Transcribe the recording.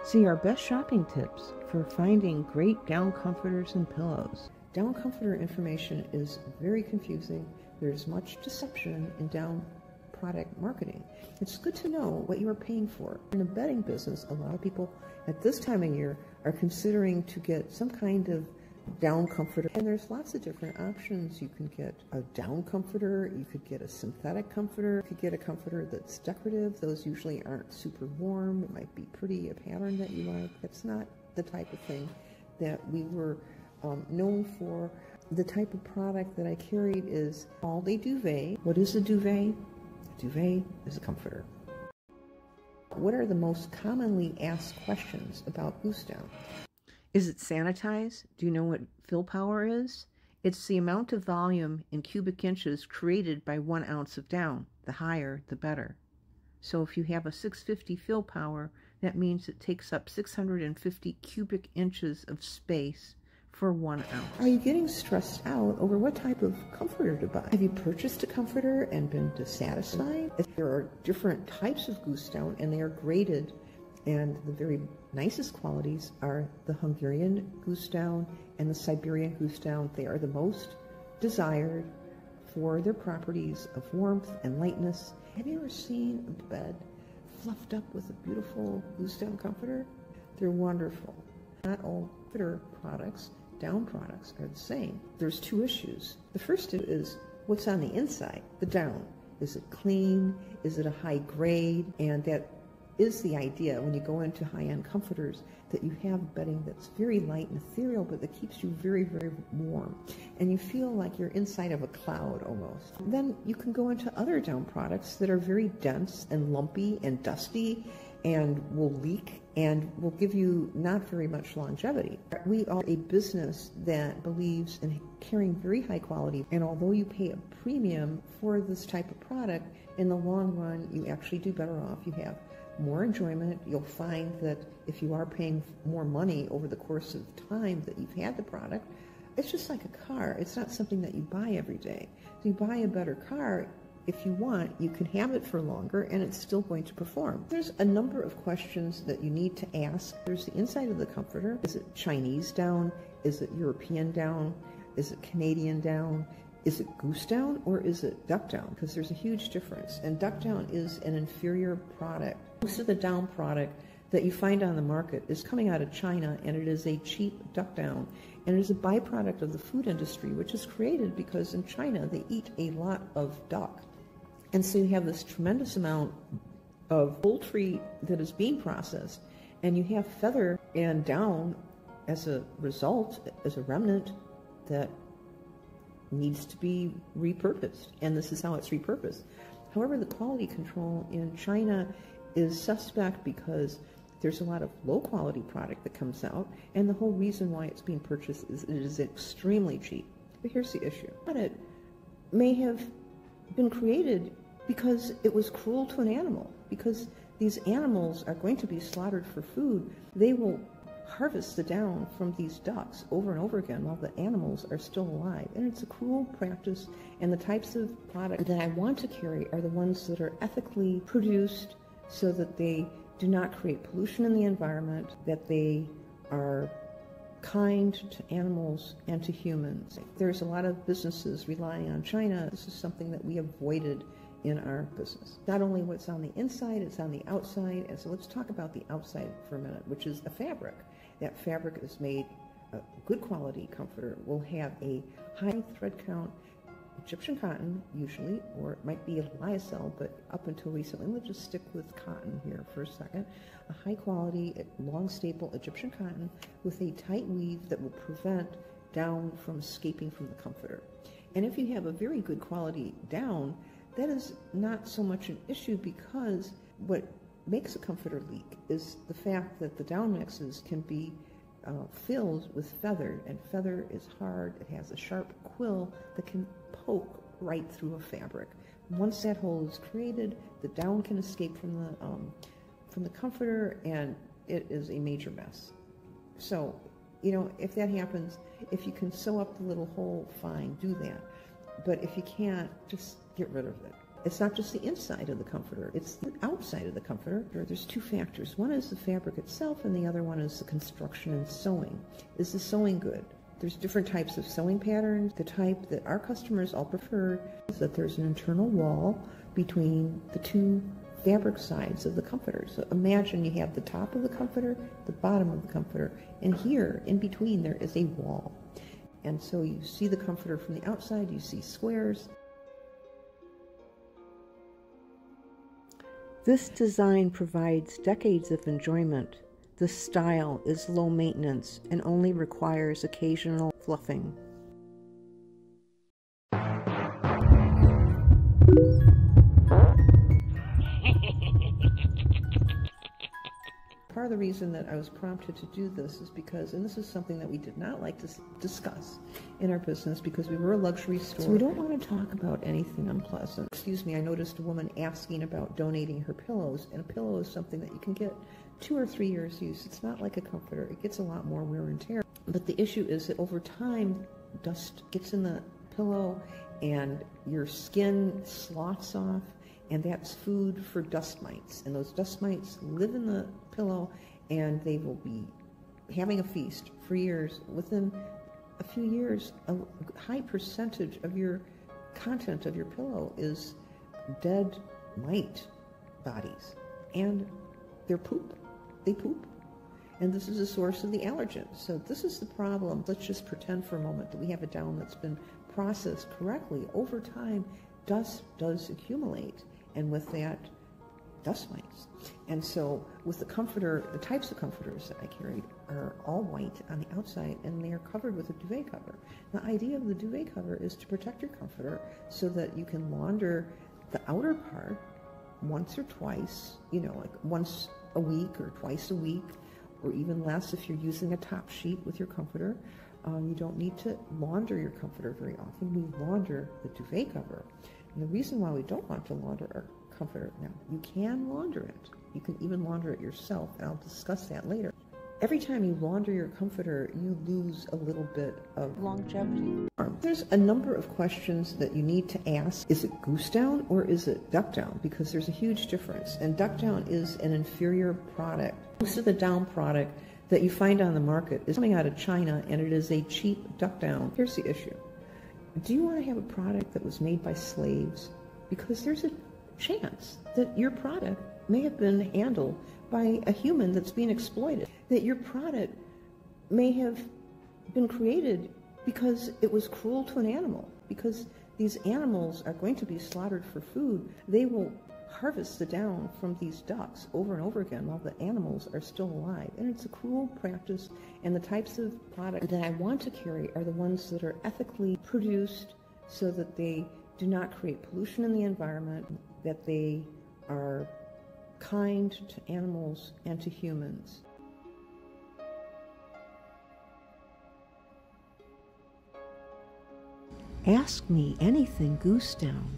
See our best shopping tips for finding great down comforters and pillows. Down comforter information is very confusing. There's much deception in down product marketing. It's good to know what you are paying for. In the bedding business, a lot of people at this time of year are considering to get some kind of down comforter, and there's lots of different options. You can get a down comforter, you could get a synthetic comforter, you could get a comforter that's decorative. Those usually aren't super warm. It might be pretty, a pattern that you like. That's not the type of thing that we were known for. The type of product that I carried is called a duvet. What is a duvet? A duvet is a comforter. What are the most commonly asked questions about Goose Down? Is it sanitized? Do you know what fill power is? It's the amount of volume in cubic inches created by 1 ounce of down. The higher, the better. So if you have a 650 fill power, that means it takes up 650 cubic inches of space for 1 ounce. Are you getting stressed out over what type of comforter to buy? Have you purchased a comforter and been dissatisfied? There are different types of Goose Down, and they are graded. And the very nicest qualities are the Hungarian Goose Down and the Siberian Goose Down. They are the most desired for their properties of warmth and lightness. Have you ever seen a bed fluffed up with a beautiful Goose Down comforter? They're wonderful. Not all comforter products, down products, are the same. There's 2 issues. The first is what's on the inside, the down. Is it clean? Is it a high grade? And that is the idea when you go into high-end comforters, that you have bedding that's very light and ethereal, but that keeps you very, very warm. And you feel like you're inside of a cloud almost. Then you can go into other down products that are very dense and lumpy and dusty and will leak and will give you not very much longevity. We are a business that believes in carrying very high quality, and although you pay a premium for this type of product, in the long run you actually do better off. You have more enjoyment. You'll find that if you are paying more money over the course of time that you've had the product, it's just like a car. It's not something that you buy every day. So you buy a better car, if you want, you can have it for longer and it's still going to perform. There's a number of questions that you need to ask. There's the inside of the comforter. Is it Chinese down? Is it European down? Is it Canadian down? Is it Goose Down or is it Duck Down? Because there's a huge difference. And Duck Down is an inferior product. Most of the down product that you find on the market is coming out of China, and it is a cheap duck down. And it is a byproduct of the food industry, which is created because in China they eat a lot of duck. And so you have this tremendous amount of poultry that is being processed, and you have feather and down as a result, as a remnant that needs to be repurposed, and this is how it's repurposed. However, the quality control in China is suspect because there's a lot of low quality product that comes out, and the whole reason why it's being purchased is it is extremely cheap. But here's the issue. It may have been created because it was cruel to an animal, because these animals are going to be slaughtered for food. They will harvest the down from these ducks over and over again while the animals are still alive. And it's a cruel practice, and the types of product that I want to carry are the ones that are ethically produced so that they do not create pollution in the environment, that they are kind to animals and to humans. There's a lot of businesses relying on China. This is something that we avoided in our business. Not only what's on the inside, it's on the outside. And so let's talk about the outside for a minute, which is a fabric. That fabric is made, a good quality comforter will have a high thread count Egyptian cotton usually, or it might be a lyocell, but up until recently, let's just stick with cotton here for a second. A high quality, long staple Egyptian cotton with a tight weave that will prevent down from escaping from the comforter. And if you have a very good quality down, that is not so much an issue, because what makes a comforter leak is the fact that the down mixes can be filled with feather, and feather is hard. It has a sharp quill that can poke right through a fabric. Once that hole is created, the down can escape from the comforter, and it is a major mess. So, you know, if that happens, if you can sew up the little hole, fine, do that. But if you can't, just get rid of it. It's not just the inside of the comforter, it's the outside of the comforter. There's two factors. One is the fabric itself, and the other one is the construction and sewing. Is the sewing good? There's different types of sewing patterns. The type that our customers all prefer is that there's an internal wall between the two fabric sides of the comforter. So imagine you have the top of the comforter, the bottom of the comforter, and here in between there is a wall. And so you see the comforter from the outside, you see squares. This design provides decades of enjoyment. The style is low maintenance and only requires occasional fluffing. Part of the reason that I was prompted to do this is because, and this is something that we did not like to discuss in our business because we were a luxury store. So we don't want to talk about anything unpleasant. Excuse me, I noticed a woman asking about donating her pillows, and a pillow is something that you can get 2 or 3 years use. It's not like a comforter. It gets a lot more wear and tear. But the issue is that over time, dust gets in the pillow and your skin sloughs off, and that's food for dust mites. And those dust mites live in the pillow, and they will be having a feast for years. Within a few years, a high percentage of your content of your pillow is dead mite bodies, and they're poop. They poop. And this is a source of the allergen. So this is the problem. Let's just pretend for a moment that we have a down that's been processed correctly. Over time, dust does accumulate, and with that, dust mites. And so with the comforter, the types of comforters that I carried are all white on the outside, and they are covered with a duvet cover. The idea of the duvet cover is to protect your comforter so that you can launder the outer part once or twice, like once a week or twice a week, or even less if you're using a top sheet with your comforter. You don't need to launder your comforter very often. We launder the duvet cover. And the reason why we don't want to launder our comforter, now, you can launder it. You can even launder it yourself, and I'll discuss that later. Every time you launder your comforter, you lose a little bit of longevity. There's a number of questions that you need to ask. Is it goose down or is it duck down? Because there's a huge difference. And duck down is an inferior product. Most of the down product that you find on the market is coming out of China, and it is a cheap duck down. Here's the issue. Do you want to have a product that was made by slaves? Because there's a chance that your product may have been handled by a human that's being exploited, that your product may have been created because it was cruel to an animal, because these animals are going to be slaughtered for food. They will harvest the down from these ducks over and over again while the animals are still alive. And it's a cruel practice, and the types of product that I want to carry are the ones that are ethically produced so that they do not create pollution in the environment, that they are kind to animals and to humans. Ask me anything, goose down.